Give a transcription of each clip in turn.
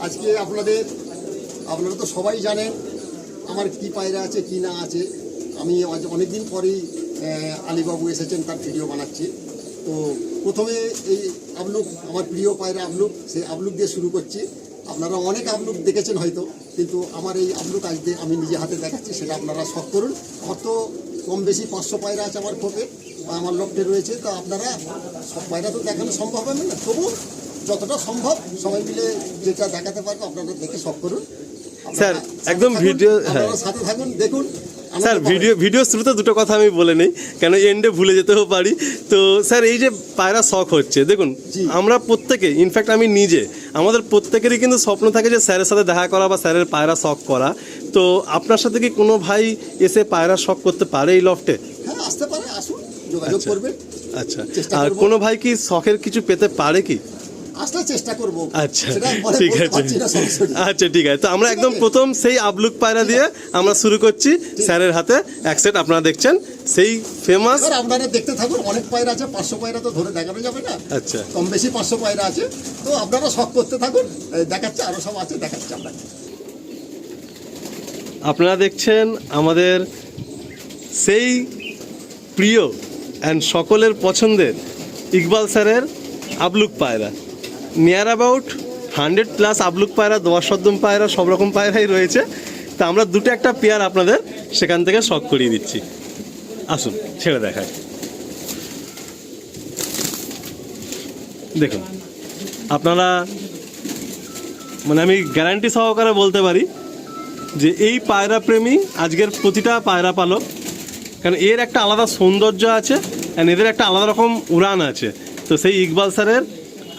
আজকে আপনারা তো সবাই জানেন আমার কি পায়রা আছে কি না আছে। আমি আজ অনেকদিন পরেই আলীবাবু এসেছেন, তার ভিডিও বানাচ্ছি। তো প্রথমে এই আবলুক, আমার প্রিয় পায়রা আবলুক, সেই আবলুক দিয়ে শুরু করছি। আপনারা অনেক আবলুক দেখেছেন হয়তো, কিন্তু আমার এই আবলুক আজকে আমি নিজে হাতে দেখাচ্ছি, সেটা আপনারা শখ করুন। আমার তো কম বেশি 500 পায়রা আছে আমার খোপে বা আমার লফটে রয়েছে। তো আপনারা সব পায়রা তো দেখানো সম্ভব হবে না, তবু যতটা সম্ভব সবাই মিলে যেটা দেখাতে পারবো আপনারা দেখে শখ করুন। স্যার একদম ভিডিও, হ্যাঁ সাথে থাকুন, দেখুন। স্যার ভিডিও শুরুতে দুটো কথা আমি বলে নেই, কেন এন্ডে ভুলে যেতেও পারি। তো স্যার এই যে পায়রা শখ হচ্ছে, দেখুন আমরা প্রত্যেকে, ইনফ্যাক্ট আমি নিজে, আমাদের প্রত্যেকেরই কিন্তু স্বপ্ন থাকে যে স্যারের সাথে দেখা করা বা স্যারের পায়রা শখ করা। তো আপনার সাথে কি কোনো ভাই এসে পায়রা শখ করতে পারে এই লফটে? হ্যাঁ, আসতে পারে, আসুন, যোগাযোগ করবেন। আচ্ছা, আর কোনো ভাই কি শখের কিছু পেতে পারে কি? আসলে চেষ্টা করব। আচ্ছা ঠিক আছে, আচ্ছা ঠিক আছে। তো আমরা একদম প্রথম সেই আবলুক পায়রা দিয়ে আমরা শুরু করছি, স্যারের হাতে এক সেট আপনারা দেখছেন, সেই ফেমাস। আপনারা দেখতে থাকুন, অনেক পায়রা আছে, 500 পায়রা তো ধরে দেখানো যাবে না। আচ্ছা, কম বেশি 500 পায়রা আছে, তো আপনারা শখ করতে থাকুন, দেখাচ্ছে, আরো সব আছে, দেখাচ্ছে আপনারা দেখছেন আমাদের সেই প্রিয় অ্যান্ড সকলের পছন্দের ইকবাল স্যারের আবলুক পায়রা। নিয়ার অ্যাবাউট 100+ আবলুক পায়রা, দোয়াশ সদ্দম পায়রা, সব রকম পায়রাই রয়েছে। তা আমরা দুটো একটা পেয়ার আপনাদের সেখান থেকে শখ করিয়ে দিচ্ছি। আসুন ছেড়ে দেখায়। দেখুন আপনারা, মানে আমি গ্যারান্টি সহকারে বলতে পারি যে এই পায়রা প্রেমী আজকের প্রতিটা পায়রা পালক, কারণ এর একটা আলাদা সৌন্দর্য আছে অ্যান্ড এদের একটা আলাদা রকম উড়ান আছে। তো সেই ইকবাল স্যারের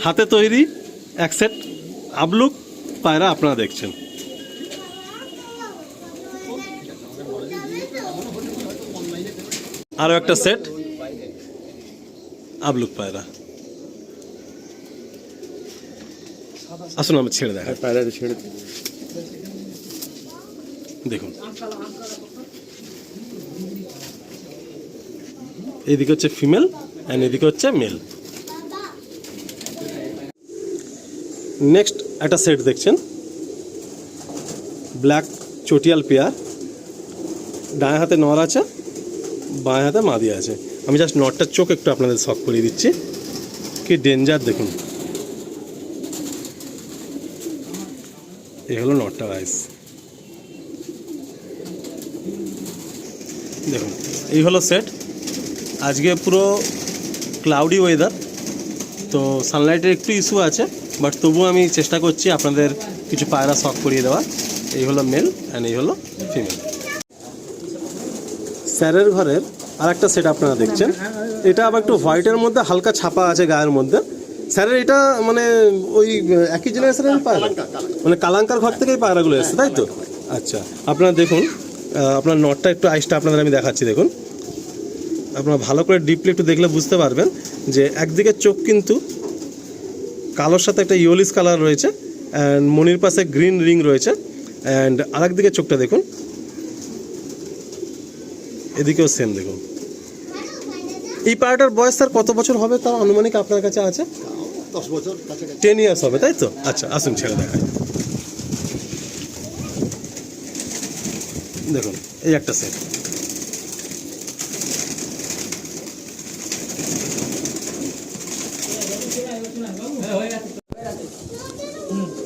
হাতে তৈরি এক সেট আবলুক পায়রা আপনারা দেখছেন। আরও একটা সেট আবলুক পায়রা। আসুন আমি ছেড়ে দেখাই পায়রাটা, ছেড়ে দেখুন। এদিকে হচ্ছে ফিমেল অ্যান্ড এদিকে হচ্ছে মেল। নেক্সট একটা সেট দেখছেন, ব্ল্যাক চটিয়াল পেয়ার। ডান হাতে নর আছে, বাঁ হাতে মাদি আছে। আমি জাস্ট নরটার চোখ একটু আপনাদের শখ করিয়ে দিচ্ছি, কি ডেঞ্জার দেখুন। এই হলো নরটা গাইস, দেখুন। এই হলো সেট। আজকে পুরো ক্লাউডি ওয়েদার, তো সানলাইটের একটু ইস্যু আছে, বাট তবুও আমি চেষ্টা করছি আপনাদের কিছু পায়রা শখ করিয়ে দেওয়ার। এই হলো মেল অ্যান্ড এই হলো ফিমেল। স্যারের ঘরের আর একটা সেট আপনারা দেখছেন, এটা আবার একটু হোয়াইটের মধ্যে হালকা ছাপা আছে গায়ের মধ্যে। স্যারের এটা মানে ওই একই জেনারেশনের পায়রা, মানে কালাঙ্কার ঘর থেকেই পায়রাগুলো এসছে, তাই তো? আচ্ছা, আপনারা দেখুন, আপনার নটটা একটু আইসটা আপনাদের আমি দেখাচ্ছি। দেখুন, আপনারা ভালো করে ডিপলি একটু দেখলে বুঝতে পারবেন যে একদিকে চোখ কিন্তু কালোর সাথে একটা ইয়োলিস কালার রয়েছে, অ্যান্ড মনির পাশে গ্রিন রিং রয়েছে, অ্যান্ড আরেক দিকে চোখটা দেখুন, এদিকেও সেম দেখুন। এই পায়রাটার বয়স স্যার কত বছর হবে তাও আনুমানিক আপনার কাছে আছে? 10 বছর, 10 ইয়ার্স হবে, তাই তো? আচ্ছা, আসুন ছেড়ে দেখায়। দেখুন এই একটা সেট।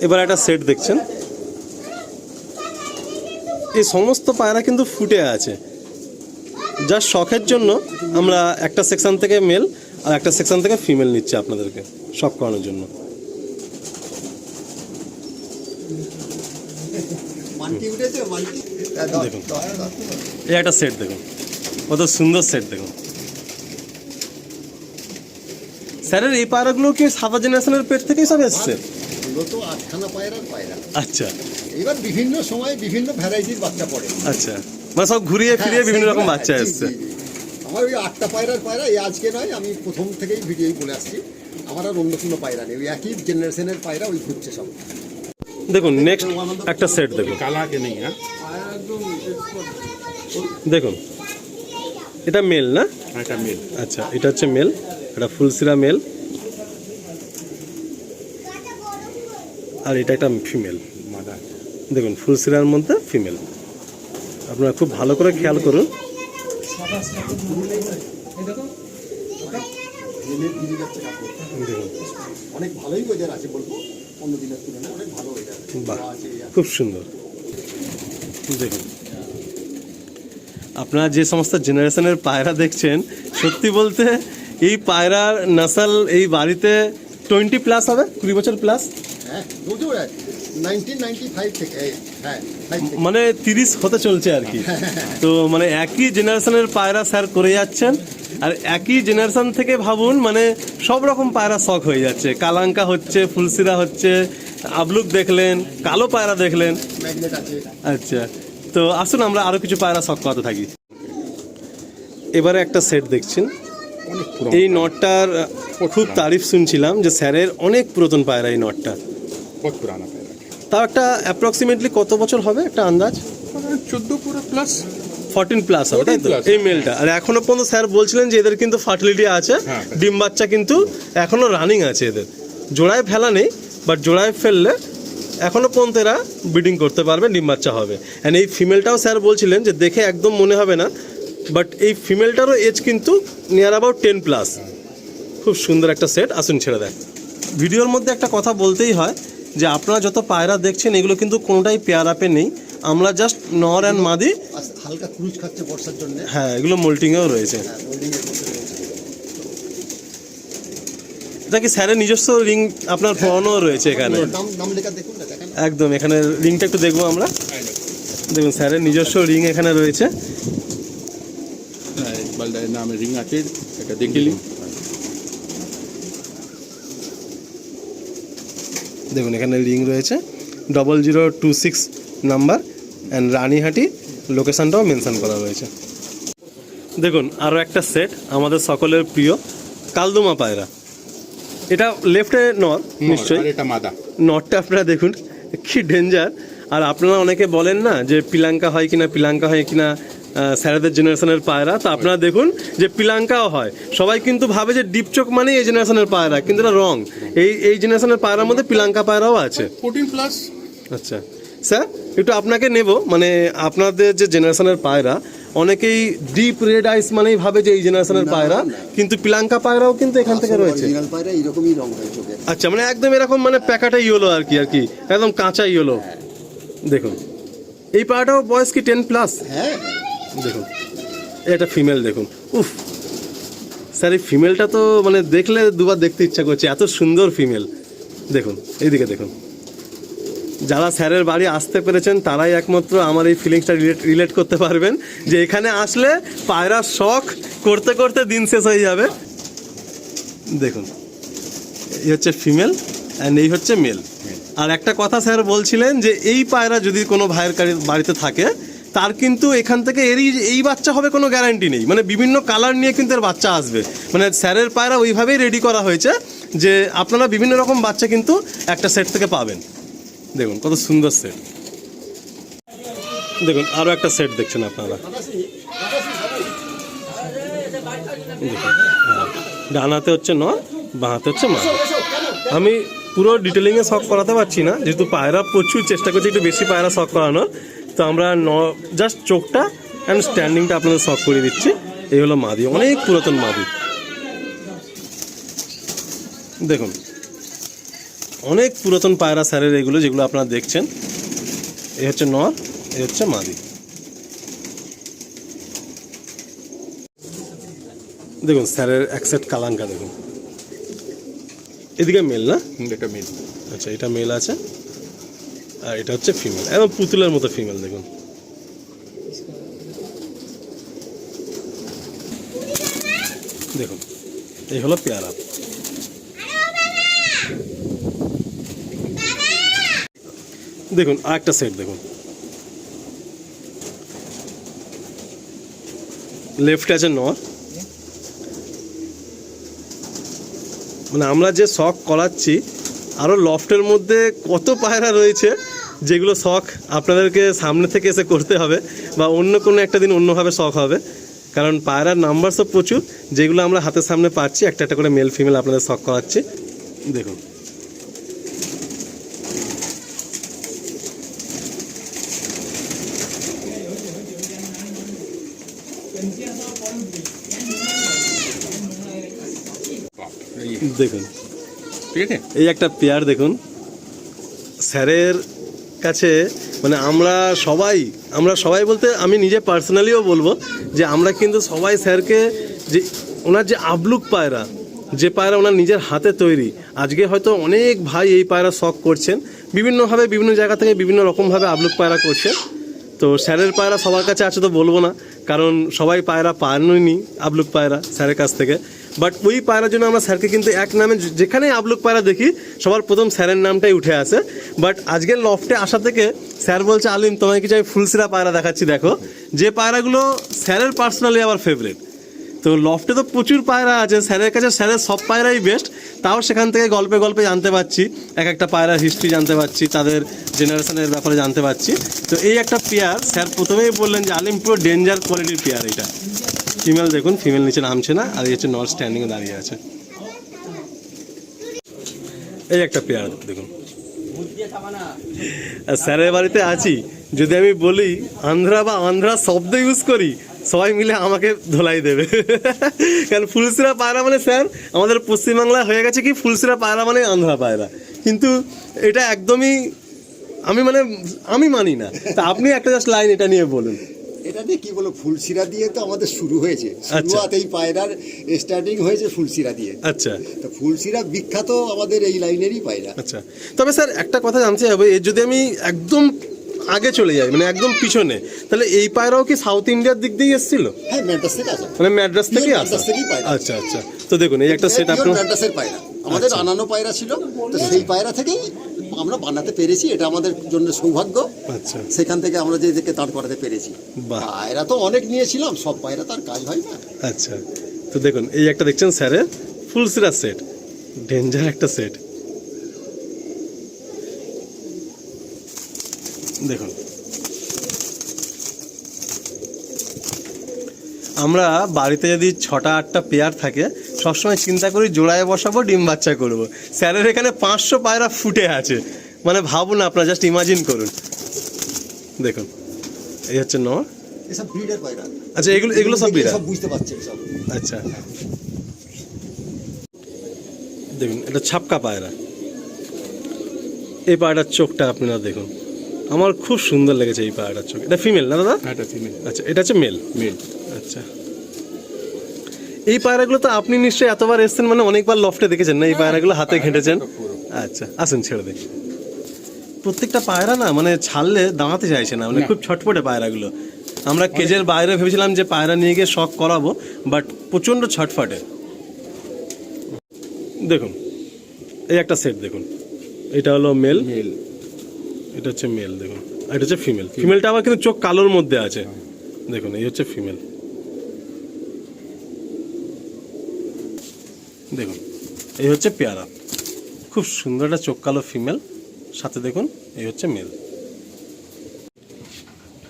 এবার একটা সেট দেখছেন, এই সমস্ত পায়রা কিন্তু ফুটে আছে। যার শখের জন্য আমরা একটা সেকশন থেকে মেল আর একটা সেকশন থেকে ফিমেল নিচ্ছি আপনাদেরকে শখ করানোর জন্য। দেখুন এই একটা সেট দেখুন, কত সুন্দর সেট দেখুন। স্যারের এই পায়রাগুলো কি সাদা জেনারেশনের পেট থেকেই সব এসছে? তো 8খানা পায়রার পায়রা। আচ্ছা, এবার বিভিন্ন সময় বিভিন্ন ভ্যারাইটির বাচ্চা পড়ে। আচ্ছা, মানে সব ঘুরিয়ে ফিরিয়ে বিভিন্ন রকম বাচ্চা এসছে। আমার ওই 8টা পায়রার পায়রা, এই আজকে নয়, আমি প্রথম থেকেই ভিডিওই বলে আসছি, আমার আর অন্য কোনো পায়রা নেই, ওই একই জেনারেশনের পায়রা, ওই ঘুরছে সব। দেখুন নেক্সট একটা সেট দেখুন, কালাকে নেই। হ্যাঁ, দেখুন এটা মেল না? এটা মেল। আচ্ছা, এটা হচ্ছে মেল, এটা ফুলসিরা মেল। আর এটা একটা ফিমেল। মাদা দেখুন ফুলসিরার মধ্যে ফিমেল। আপনারা খুব ভালো করে খেয়াল করুন। মেলে ভিজে যাচ্ছে কাপড়। দেখুন অনেক ভালোই ওয়েদার আছে বলবো, অন্য দিনের তুলনায় অনেক ভালো ওয়েদার বাহ আছে। খুব সুন্দর। দেখুন আপনারা যে সমস্ত জেনারেশনের পায়রা দেখছেন, সত্যি বলতে এই পায়রার নাসাল এই বাড়িতে 20+ হবে, 20 বছর প্লাস, হ্যাঁ 1995 থেকে, হ্যাঁ 5 থেকে। মানে 30 হতে চলছে আর কি। তো মানে একই জেনারেশনের পায়রা স্যার করে যাচ্ছেন, আর একই জেনারেশন থেকে ভাবুন মানে সব রকম পায়রা শখ হয়ে যাচ্ছে। কালাঙ্কা হচ্ছে, ফুলসিরা হচ্ছে, আবলুক দেখলেন, কালো পায়রা দেখলেন। ম্যাগনেট আছে। আচ্ছা, তো আসুন আমরা আরো কিছু পায়রা শখ করাতে থাকি। এবারে একটা সেট দেখছেন, অনেক পুরো। এই নটটার খুব তারিফ শুনছিলাম যে স্যারের অনেক পুরাতন পায়রা এই নটটা। बहुत पुराना पैरा তাও একটা অ্যাপ্রক্সিমেটলি কত বছর হবে একটা আন্দাজ? 14 पूरा प्लस 14+ হবে তাই তো 14 plus। এই মেলটা। আর এখনো পর্যন্ত স্যার বলছিলেন যে এদের কিন্তু ফার্টিলিটি আছে, হ্যাঁ। ডিম বাচ্চা কিন্তু এখনো রানিং আছে এদের, জোড়ায় ফেলা নেই, বাট জোড়ায় ফেললে এখনো পর্যন্ত এরা ব্রিডিং করতে পারবে, ডিম বাচ্চা হবে। অ্যান্ড এই ফিমেলটাও স্যার বলছিলেন যে দেখে একদম মনে হবে না, বাট এই ফিমেলটারও এজ কিন্তু নিয়ার অ্যাবাউট 10+। খুব সুন্দর একটা সেট, আসুন ছেড়ে দেয়। ভিডিওর মধ্যে একটা কথা বলতেই হয় যে আপনারা যত পায়রা দেখছেন এগুলো কিন্তু কোনোটাই পেয়ার আপে নেই, আমরা জাস্ট নর অ্যান্ড মাদি। আজ হালকা ক্রুজ খাচ্ছে বর্ষার জন্য। হ্যাঁ এগুলো মোল্টিংয়েও রয়েছে। হ্যাঁ হোল্ডিং এর মধ্যে রয়েছে। এটা কি স্যারের নিজস্ব রিং আপনার ফোনও রয়েছে এখানে? নাম লেখা দেখুন না, দেখেন। একদম, এখানে রিংটা একটু দেখবো আমরা। দেখুন স্যারের নিজস্ব রিং এখানে রয়েছে। बल्दा नाम रिंग आके এটা দেখিলি। দেখুন এখানে রিং রয়েছে 0026 নাম্বার, অ্যান্ড রানীহাটি লোকেশনটাও মেনশন করা রয়েছে। দেখুন আরও একটা সেট আমাদের সকলের প্রিয় কালদমা পায়রা। এটা লেফটে নর নিশ্চয়ই, আর এটা মাদা। নটটা আপনারা দেখুন কি ডেঞ্জার। আর আপনারা অনেকে বলেন না যে পিলাঙ্কা হয় কিনা স্যারেদের জেনারেশনের পায়রা, তো আপনারা দেখুন যে পিলাঙ্কাও হয়। সবাই কিন্তু ভাবে যে ডিপ চোখ মানে এই জেনারেশনের পায়রা, কিন্তু এটা রং। এই জেনারেশনের পায়রার মধ্যে পিলাঙ্কা পায়রাও আছে। 14 প্লাস। আচ্ছা স্যার, একটু আপনাকে নেব, মানে আপনাদের যে জেনারেশনের পায়রা অনেকেই ডিপ রেড আইস মানেই ভাবে যে এই জেনারেশনের না, পায়রা, না। কিন্তু পিলাঙ্কা পায়রাও কিন্তু এখান থেকে রয়েছে। অরিজিনাল পায়রা এরকমই রং হয় চোখে। আচ্ছা, মানে একদম এরকম মানে প্যাকাটা ইয়েলো আর কি একদম কাঁচা ইয়েলো। দেখুন এই পায়রাটাও বয়স কি 10+? হ্যাঁ দেখুন এটা ফিমেল, দেখুন উফ স্যার এই ফিমেলটা তো মানে দেখলে দুবার দেখতে ইচ্ছা করছে, এত সুন্দর ফিমেল। দেখুন এইদিকে দেখুন, যারা স্যারের বাড়ি আসতে পেরেছেন তারাই একমাত্র আমার এই ফিলিংসটা রিলেট করতে পারবেন যে এখানে আসলে পায়রার শখ করতে করতে দিন শেষ হয়ে যাবে। দেখুন এই হচ্ছে ফিমেল অ্যান্ড এই হচ্ছে মেল। আর একটা কথা স্যার বলছিলেন যে এই পায়রা যদি কোনো ভাইয়ের বাড়িতে থাকে তার কিন্তু এখান থেকে এই বাচ্চা হবে কোনো গ্যারান্টি নেই, মানে বিভিন্ন কালার নিয়ে কিন্তু এর বাচ্চা আসবে। মানে স্যারের পায়রা ওইভাবেই রেডি করা হয়েছে যে আপনারা বিভিন্ন রকম বাচ্চা কিন্তু একটা সেট থেকে পাবেন। দেখুন কত সুন্দর সেট। দেখুন আরও একটা সেট দেখছেন আপনারা। দেখুন ডানাতে হচ্ছে নর, বাঁহাতে হচ্ছে মা। আমি পুরো ডিটেলিংয়ে শখ করাতে পারছি না, যেহেতু পায়রা প্রচুর চেষ্টা করছি একটু বেশি পায়রা শখ করানোর, তো আমরা জাস্ট চোখটা অ্যান্ড স্ট্যান্ডিংটা আপনাদের শখ করে দিচ্ছি। এই হলো মাদি, অনেক পুরাতন মাদি। দেখুন অনেক পুরাতন পায়রা স্যারের এগুলো, যেগুলো আপনারা দেখছেন। এই হচ্ছে নর, এই হচ্ছে মাদি। দেখুন স্যারের এক সেট কালাঙ্কা দেখুন, এদিকে মেল না? এটা মেল। আচ্ছা এটা মেল আছে, আর এটা হচ্ছে ফিমেল, একদম পুতুলের মতো ফিমেল। দেখুন দেখুন এই হলো পেয়ারা। দেখুন আর একটা সেট দেখুন, লেফটে আছে নর। মানে আমরা যে শখ করাচ্ছি আরও লফটের মধ্যে কত পায়রা রয়েছে যেগুলো শখ আপনাদেরকে সামনে থেকে এসে করতে হবে, বা অন্য কোনো একটা দিন অন্যভাবে শখ হবে, কারণ পায়রার নাম্বার সব প্রচুর, যেগুলো আমরা হাতের সামনে পাচ্ছি একটা একটা করে মেল ফিমেল আপনাদের শখ করাচ্ছি। দেখুন বাপ, এই দেখুন ঠিক আছে এই একটা পেয়ার দেখুন স্যারের কাছে, মানে আমরা সবাই বলতে আমি নিজে পার্সোনালিও বলবো যে আমরা কিন্তু সবাই স্যারকে যে ওনার যে আবলুক পায়রা, যে পায়রা ওনার নিজের হাতে তৈরি, আজকে হয়তো অনেক ভাই এই পায়রা শখ করছেন বিভিন্নভাবে, বিভিন্ন জায়গা থেকে বিভিন্ন রকমভাবে আবলুক পায়রা করছেন। তো স্যারের পায়রা সবার কাছে আছে তো বলবো না, কারণ সবাই পায়রা পাননি আবলুক পায়রা স্যারের কাছ থেকে। বাট ওই পায়রার জন্য আমরা স্যারকে কিন্তু এক নামে, যেখানেই আবলুক পায়রা দেখি সবার প্রথম স্যারের নামটাই উঠে আসে। বাট আজকের লফটে আসা থেকে স্যার বলছে, আলিম তোমায় কিছু আমি ফুলসিরা পায়রা দেখাচ্ছি, দেখো যে পায়রাগুলো স্যারের পার্সোনালি আবার ফেভারিট। তো লফটে তো প্রচুর পায়রা আছে স্যারের কাছে, স্যারের সব পায়রাই বেস্ট। তাও সেখান থেকে গল্পে গল্পে জানতে পারছি, এক একটা পায়রার হিস্ট্রি জানতে পারছি, তাদের জেনারেশনের ব্যাপারে জানতে পারছি। তো এই একটা পেয়ার স্যার প্রথমেই বললেন যে আলিম পুরো ডেঞ্জার কোয়ালিটির পেয়ার। এটা ফিমেল দেখুন, ফিমেল নিচে নামছে না, আর এই হচ্ছে নট স্ট্যান্ডিংয়ে দাঁড়িয়ে আছে। এই একটা পেয়ার দেখুন। আর স্যারের বাড়িতে আছি, যদি আমি বলি আন্ধ্রা শব্দ ইউজ করি সবাই মিলে আমাকে ধোলাই দেবে। কারণ ফুলসিরা পায়রা মানে স্যার আমাদের পশ্চিমবাংলায় হয়ে গেছে কি, ফুলসিরা পায়রা মানে আন্ধ্রা পায়রা, কিন্তু এটা একদমই আমি মানি না। তা আপনি একটা জাস্ট লাইন এটা নিয়ে বলুন। এটা নিয়ে কি বলো, ফুলসিরা দিয়ে তো আমাদের শুরু হয়েছে, শুরুয়াত এই পায়রার স্টার্টিং হয়েছে ফুলসিরা দিয়ে। আচ্ছা, তো ফুলসিরা বিখ্যাত আমাদের এই লাইনেরই পায়রা। আচ্ছা, তবে স্যার একটা কথা জানতে হবে, যদি আমি একদম আগে চলে যাই, মানে একদম পিছনে, তাহলে এই পায়রাও কি সাউথ ইন্ডিয়ার দিক দিয়ে এসেছিল? হ্যাঁ, ম্যাড্রাস থেকে আসে, মানে ম্যাড্রাস থেকেই আসে। ম্যাড্রাস থেকেই পায়রা। আচ্ছা আচ্ছা, তো দেখুন এই একটা সেট আপনার ম্যাড্রাসের পায়রা, আমাদের আনানো পায়রা ছিল, তো সেই পায়রা থেকেই আমরা বানাতে পেরেছি, এটা আমাদের জন্য সৌভাগ্য। আচ্ছা, সেখান থেকে আমরা যেদিকে দাঁড় করাতে পেরেছি। বাহ। পায়রা তো অনেক নিয়েছিলাম, সব পায়রা তার কাজ হয় না। আচ্ছা, তো দেখুন এই একটা দেখছেন স্যারের ফুলসিরা সেট, ডেঞ্জার একটা সেট দেখুন। আমরা বাড়িতে যদি 6-8টা পেয়ার থাকে সবসময় চিন্তা করি জোড়ায় বসাবো, ডিম বাচ্চা করব। স্যারের এখানে 500 পায়রা ফুটে আছে, মানে ভাবুন আপনারা, জাস্ট ইমাজিন করুন। দেখুন এই হচ্ছে নর। এসব ব্রিডের পায়রা। আচ্ছা, এগুলো সব ব্রিডার, সব বুঝতে পারছেন সব। আচ্ছা, দেখুন এটা ছাপকা পায়রা। এই পায়রাটার চোখটা আপনারা দেখুন, আমার খুব সুন্দর লেগেছে এই পায়রাটার চোখ। এটা ফিমেল না দাদা? এটা ফিমেল। আচ্ছা, এটা হচ্ছে মেল। মেল। আচ্ছা, এই পায়রাগুলো তো আপনি নিশ্চয়ই এতবার এসেছেন, মানে অনেকবার লফটে দেখেছেন না এই পায়রাগুলো, হাতে ঘেঁটেছেন। আচ্ছা, আসুন ছেড়ে দেখি। প্রত্যেকটা পায়রা না মানে ছাড়লে দাঁড়াতে চাইছে না, মানে খুব ছটফটে পায়রাগুলো। আমরা কেজের বাইরে ভেবেছিলাম যে পায়রা নিয়ে গিয়ে শখ করাবো, বাট প্রচণ্ড ছটফটে। দেখুন এই একটা সেট দেখুন, এটা হলো মেল, মেল। এটা হচ্ছে মেল দেখুন, আর এটা হচ্ছে ফিমেল। ফিমেলটা আবার কিন্তু চোখ কালোর মধ্যে আছে। দেখুন এই হচ্ছে ফিমেল, দেখুন এই হচ্ছে পেয়ারা, খুব সুন্দর একটা চোখ কালো ফিমেল, সাথে দেখুন এই হচ্ছে মেল।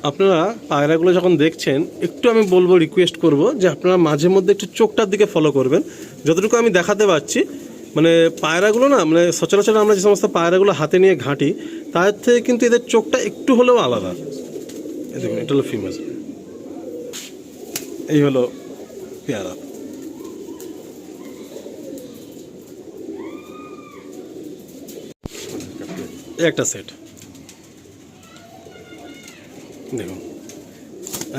আপনারা পায়রাগুলো যখন দেখছেন একটু আমি বলবো, রিকোয়েস্ট করব যে আপনারা মাঝে মধ্যে একটু চোখটার দিকে ফলো করবেন। যতটুকু আমি দেখাতে পারছি, মানে পায়রাগুলো না, মানে সচরাচর আমরা যে সমস্ত পায়রাগুলো হাতে নিয়ে ঘাঁটি তার থেকে কিন্তু এদের চোখটা একটু হলেও আলাদা। এই দেখুন এটা হলো ফিমেল, এই হলো পেয়ারা। একটা সেট দেখুন,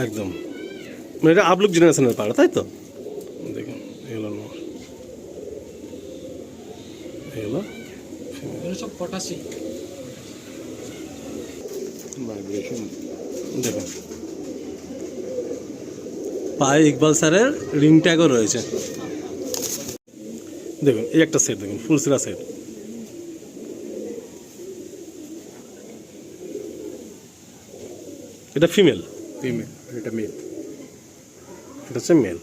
একদম মানে এটা আবলুক জেনারেশনের পায়রা, তাই তো? দেখুন এগুলো নর, এগুলো সব পটাশি। ভাইব্রেশন দেখুন পায়ে ইকবাল স্যারের রিং ট্যাগও রয়েছে। দেখুন এই একটা সেট দেখুন, ফুলসিরা সেট। এটা ফিমেল, ফিমেল। এটা মেল। এটা হচ্ছে মেল।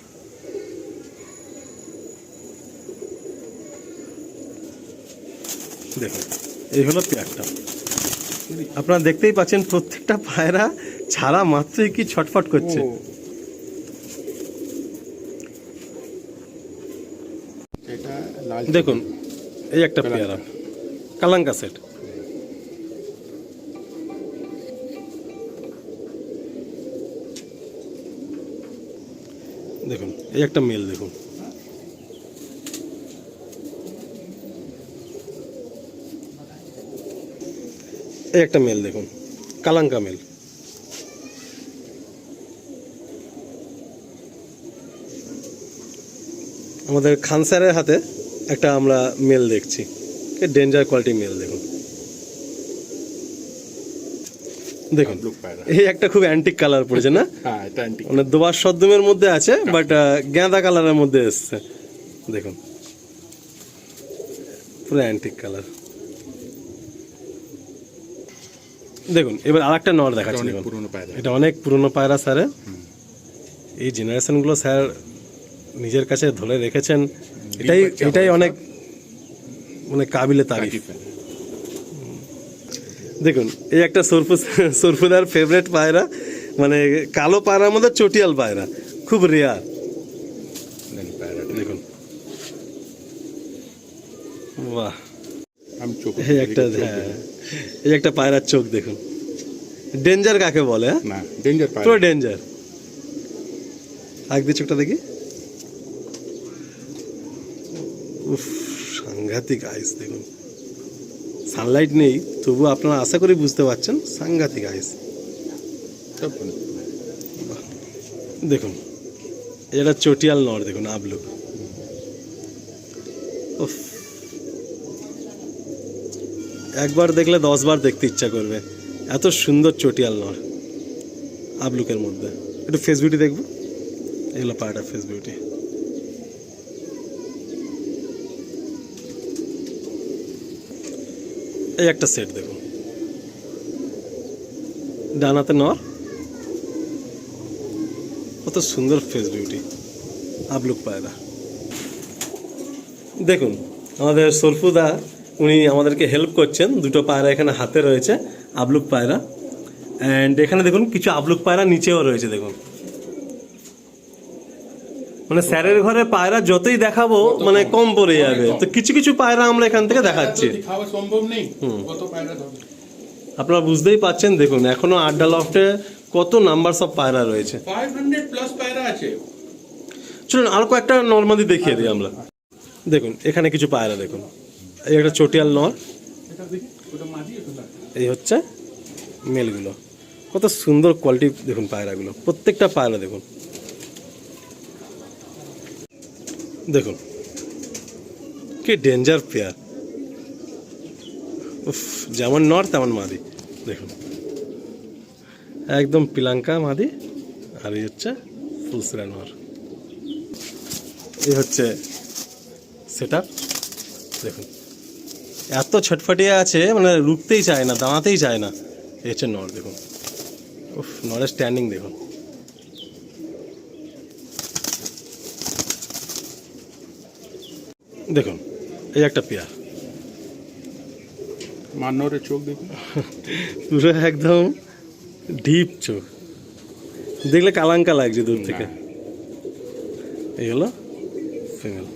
দেখুন এই হলো পেয়ারটা। আপনারা দেখতেই পাচ্ছেন প্রত্যেকটা পায়রা ছাড়া মাত্রই কি ছটফট করছে। এটা লাল। দেখুন এই একটা পেয়ারা, কালাঙ্কা সেট। দেখুন এই একটা মেল দেখুন, এই একটা মেল দেখুন, কালাঙ্কা মেল। আমাদের খান স্যারের হাতে একটা আমরা মেল দেখছি, ডেঞ্জার কোয়ালিটি মেল দেখুন। দেখুন ব্লু পায়রা। এই একটা খুব অ্যান্টিক কালার পড়েছে না, হ্যাঁ এটা অ্যান্টিক। মানে দোবাস সদ্যমের মধ্যে আছে বাট গাঁদা কালারের মধ্যে এসছে। দেখুন পুরো অ্যান্টিক কালার। দেখুন এবার আর একটা নর দেখাচ্ছি, অনেক দেখুন পুরনো পায়রা। এটা অনেক পুরনো পায়রা স্যারের। এই জেনারেশনগুলো স্যার নিজের কাছে ধরে রেখেছেন, এটাই এটাই অনেক মানে কাবিলে তারিফ। কাকি পায়রা। দেখুন এই একটা সরফুদার ফেভারিট পায়রা, মানে কালো পায়রার মধ্যে চটিয়াল পায়রা, খুব রেয়ার। দেন পায়রাটা। দেখুন বাহ, আমি চোখ এই একটা, হ্যাঁ এই একটা পায়রার চোখ দেখুন। ডেঞ্জার কাকে বলে? হ্যাঁ না ডেঞ্জার পায়রা। পুরো ডেঞ্জার। আগ দিয়ে চোখটা দেখি, উফ সাংঘাতিক আইস। দেখুন সানলাইট নেই তবু আপনারা আশা করি বুঝতে পারছেন সাংঘাতিক আইস। সব দেখুন এটা চটিয়াল নর, দেখুন আবলুক। উফ একবার দেখলে 10 বার দেখতে ইচ্ছা করবে, এত সুন্দর চটিয়াল নর আবলুকের মধ্যে। একটু ফেস বিউটি দেখবো, এগুলো পায়রাটা ফেস বিউটি। এই একটা সেট দেখুন, ডানাতে নর, কত সুন্দর ফেস বিউটি আবলুক পায়রা। দেখুন আমাদের সরফুদা উনি আমাদেরকে হেল্প করছেন, দুটো পায়রা এখানে হাতে রয়েছে আবলুক পায়রা, অ্যান্ড এখানে দেখুন কিছু আবলুক পায়রা নিচেও রয়েছে। দেখুন মানে স্যারের ঘরে পায়রা যতই দেখাবো মানে কম পড়ে যাবে, তো কিছু কিছু পায়রা আমরা এখান থেকে দেখাচ্ছি। খাওয়া সম্ভব নেই, কত পায়রা ধরবে। আপনারা বুঝতেই পাচ্ছেন, দেখুন এখনো আড্ডা লফটে কত নাম্বার সব পায়রা রয়েছে। 500 প্লাস পায়রা আছে। চলুন আর কয়েকটা নর্মালি দেখিয়ে দিই আমরা। দেখুন এখানে কিছু পায়রা দেখুন, এই একটা চটিয়াল নর, এটা দেখি ওটা মাঝি এটা। এই হচ্ছে মেলগুলো, কত সুন্দর কোয়ালিটি দেখুন পায়রাগুলো, প্রত্যেকটা পায়রা দেখুন। দেখুন কি ডেঞ্জার পেয়ার, উফ যেমন নর তেমন মাদি। দেখুন একদম পিলাঙ্কা মাদি, আর এই হচ্ছে ফুলসরা নর। এই হচ্ছে সেটআপ। দেখুন এত ছটফটিয়ে আছে মানে রুখতেই চায় না, দাঁড়াতেই চায় না। এই হচ্ছে নর, দেখুন উফ নরের স্ট্যান্ডিং দেখুন। দেখুন এই একটা পেয়ার, মান্নরের চোখ দেখুন, পুরো একদম ডিপ চোখ, দেখলে কালাঙ্কা লাগছে দূর থেকে। এই হলো ফিমেল।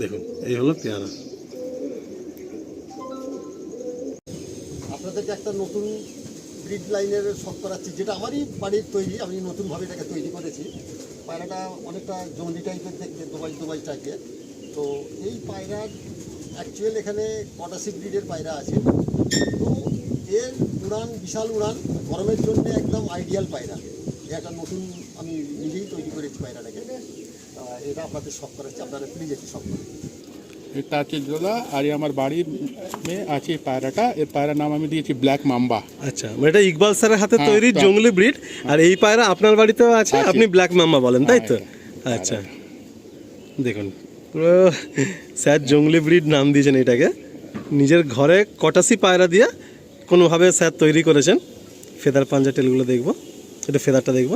দেখুন এই হলো পেয়ারা। আপনাদেরকে একটা নতুন ব্রিড লাইনের শখ করাচ্ছি, যেটা আমারই বাড়ির তৈরি, আমি নতুনভাবে এটাকে তৈরি করেছি। পায়রাটা অনেকটা জঙ্গলি টাইপের দেখতে, দুবাই টাইপের। তো এই পায়রার অ্যাকচুয়াল এখানে কটাসি ব্রিডের পায়রা আছে। তো এর উড়ান বিশাল উড়ান, গরমের জন্য একদম আইডিয়াল পায়রা। এটা নতুন আমি নিজেই তৈরি করেছি পায়রাটাকে। এটা আপনাদের শখ করাচ্ছি, আপনারা প্লিজ একটু শখ করুন। এটা আছে জোলা, আর এই আমার বাড়ির মে আছে পায়রাটা, এর পায়রার নাম আমি দিয়েছি ব্ল্যাক মাম্বা। আচ্ছা মানে এটা ইকবাল স্যারের হাতে হ্যাঁ, তৈরি তো- জঙ্গলি ব্রিড, আর এই পায়রা আপনার বাড়িতেও আছে, আছে। আপনি ব্ল্যাক মাম্মা বলেন তাই তো? হ্যাঁ, আচ্ছা দেখুন পুরো স্যার জঙ্গলি ব্রিড নাম দিয়েছেন এটাকে, নিজের ঘরে কটাসি পায়রা দিয়ে কোনোভাবে স্যার তৈরি করেছেন। ফেদার পাঞ্জা টেলগুলো দেখবো, এটা ফেদারটা দেখবো।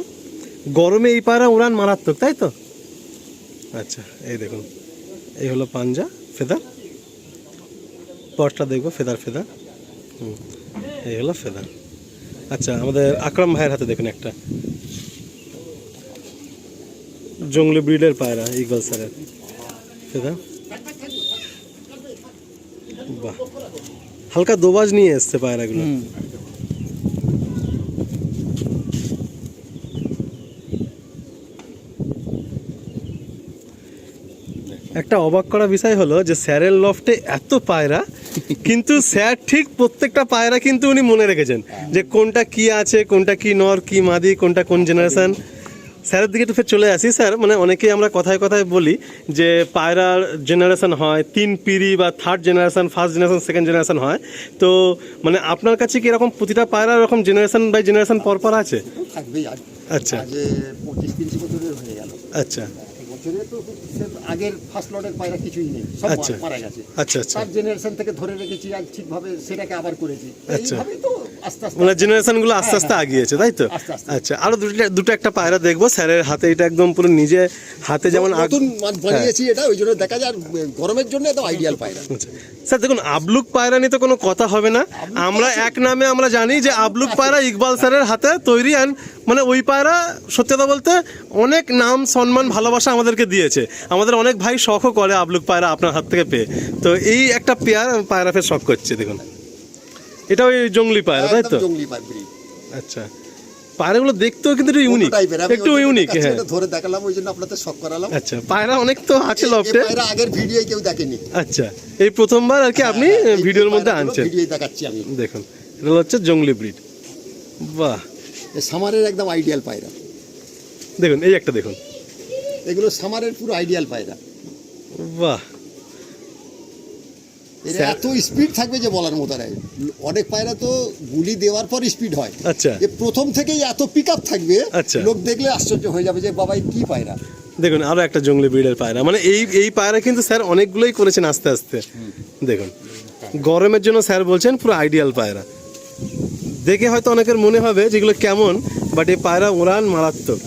গরমে এই পায়রা উড়ান মারাত্মক তাই তো? আচ্ছা এই দেখুন এই হলো পাঞ্জা ফেদার, পরটা দেখবো ফেদার ফেদার, এই হলো ফেদার। আচ্ছা আমাদের আকরাম ভাইয়ের হাতে দেখুন একটা জঙ্গলি ব্রিডের পায়রা ইগল স্যারের ফেদার, বাহ হালকা দোবাজ নিয়ে এসছে পায়রাগুলো। একটা অবাক করা বিষয় হলো যে স্যারের লফটে এত পায়রা, কিন্তু স্যার ঠিক প্রত্যেকটা পায়রা কিন্তু উনি মনে রেখেছেন যে কোনটা কি আছে, কোনটা কি নর, কি মাদি, কোনটা কোন জেনারেশন। স্যারের দিকে একটু ফের চলে আসি স্যার, মানে অনেকেই আমরা কথায় কথায় বলি যে পায়রার জেনারেশন হয় 3 পিড়ি বা 3rd generation, 1st generation, 2nd generation হয়। তো মানে আপনার কাছে কি এরকম প্রতিটা পায়রা এরকম জেনারেশন বাই জেনারেশন পরপর আছে? থাকবেই আজ। আচ্ছা আজ 25-30 বছরের হয়ে গেল। আচ্ছা বছরে তো আগের ফার্স্ট লটের পায়রা কিছুই নেই, সব আচ্ছা। মারা গেছে। আচ্ছা আচ্ছা তার জেনারেশন থেকে ধরে রেখেছি, আজ ঠিকভাবে সেটাকে আবার করেছি। আচ্ছা। এইভাবেই তো আস্তে আস্তে মানে জেনারেশনগুলো আস্তে আস্তে আগিয়েছে, তাই তো? আস্তে আস্তে। আচ্ছা, আরো দুটো একটা পায়রা দেখবো স্যারের হাতে, এটা একদম পুরো নিজে হাতে যেমন নতুন বানিয়েছি এটা, ওই জন্য দেখা যায়। আর গরমের জন্য তো আইডিয়াল পায়রা। আচ্ছা। স্যার দেখুন, আবলুক পায়রা নিয়ে তো কোনো কথা হবে না, আমরা এক নামে আমরা জানি যে আবলুক পায়রা ইকবাল স্যারের হাতে তৈরি। অ্যান্ড মানে ওই পায়রা সত্যি কথা বলতে অনেক নাম, সম্মান, ভালোবাসা আমাদেরকে দিয়েছে। আমাদের অনেক ভাই শখও করে আবলুক পায়রা আপনার হাত থেকে পেয়ে। তো এই একটা পায়রা ফের শখ করছে, দেখুন এটা ওই জঙ্গলি পায়রা, তাই তো? একদম জঙ্গলি পায়রা। আচ্ছা, পায়রাগুলো দেখতেও কিন্তু একটু ইউনিক, একটু ইউনিক। হ্যাঁ, ধরে দেখালাম, ওই জন্য আপনাদের শখ করালাম। আচ্ছা, পায়রা অনেক তো আছে এই লফটে। পায়রা আগের ভিডিও কেউ দেখেনি। আচ্ছা, এই প্রথমবার আর কি আপনি ভিডিওর মধ্যে আনছেন। ভিডিও দেখাচ্ছি আমি। দেখুন, এটা হচ্ছে জঙ্গলি ব্রিড। বাহ, সামারের একদম আইডিয়াল পায়রা। দেখুন এই একটা দেখুন, এগুলো সামারের পুরো আইডিয়াল পায়রা। বাহ, এরা এত স্পিড থাকবে যে বলার মতো নয়। অনেক পায়রা তো গুলি দেওয়ার পর স্পিড হয়, আচ্ছা এ প্রথম থেকেই এত পিক আপ থাকবে, আচ্ছা। লোক দেখলে আশ্চর্য হয়ে যাবে যে বাবা কি পায়রা। দেখুন আরো একটা জঙ্গলি ব্রিডের পায়রা। মানে এই পায়রা কিন্তু স্যার অনেকগুলোই করেছেন আস্তে আস্তে। দেখুন, গরমের জন্য স্যার বলছেন পুরো আইডিয়াল পায়রা। দেখে হয়তো অনেকের মনে হবে যেগুলো কেমন, বাট এই পায়রা উড়ান মারাত্মক।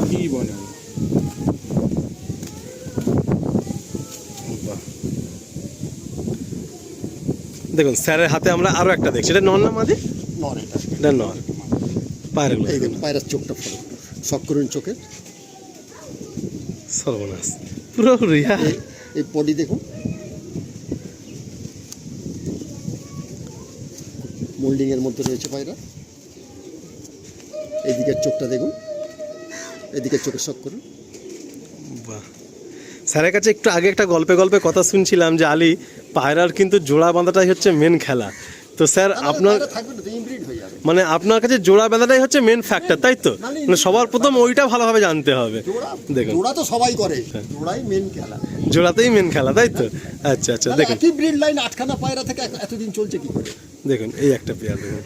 কি বলে বাহ। দেখুন স্যারের হাতে আমরা আরো একটা দেখছি, এটা নর না মাদি? নর এটা। এটা নর। পায়রাগুলো এই দেখুন পায়রার চোখটা ফলো, শখ করুন চোখে। সর্বনাশ, পুরো রিয়া। এই বডি দেখুন, মোল্ডিং এর মধ্যে রয়েছে পায়রা। এদিকের চোখটা দেখুন, এদিকের চোখে শখ করুন। বাহ। স্যারের কাছে একটু আগে একটা গল্পে কথা শুনছিলাম যে আলী, পায়রার কিন্তু জোড়া বাঁধাটাই হচ্ছে মেন খেলা। তো স্যার আপনার পায়রা থাকবে না তো ইনব্রিড হয়ে যাবে। মানে আপনার কাছে জোড়া বাঁধাটাই হচ্ছে মেন ফ্যাক্টর, তাই তো? মানে সবার প্রথম ওইটা ভালোভাবে জানতে হবে। দেখুন, জোড়া তো সবাই করে, জোড়াই মেন খেলা। জোড়াতেই মেন খেলা, তাই তো? আচ্ছা আচ্ছা, তাহলে দেখুন একই ব্রিড লাইন 8খানা পায়রা থেকে এতদিন চলছে কি করে? দেখুন এই একটা পেয়ার দেখুন,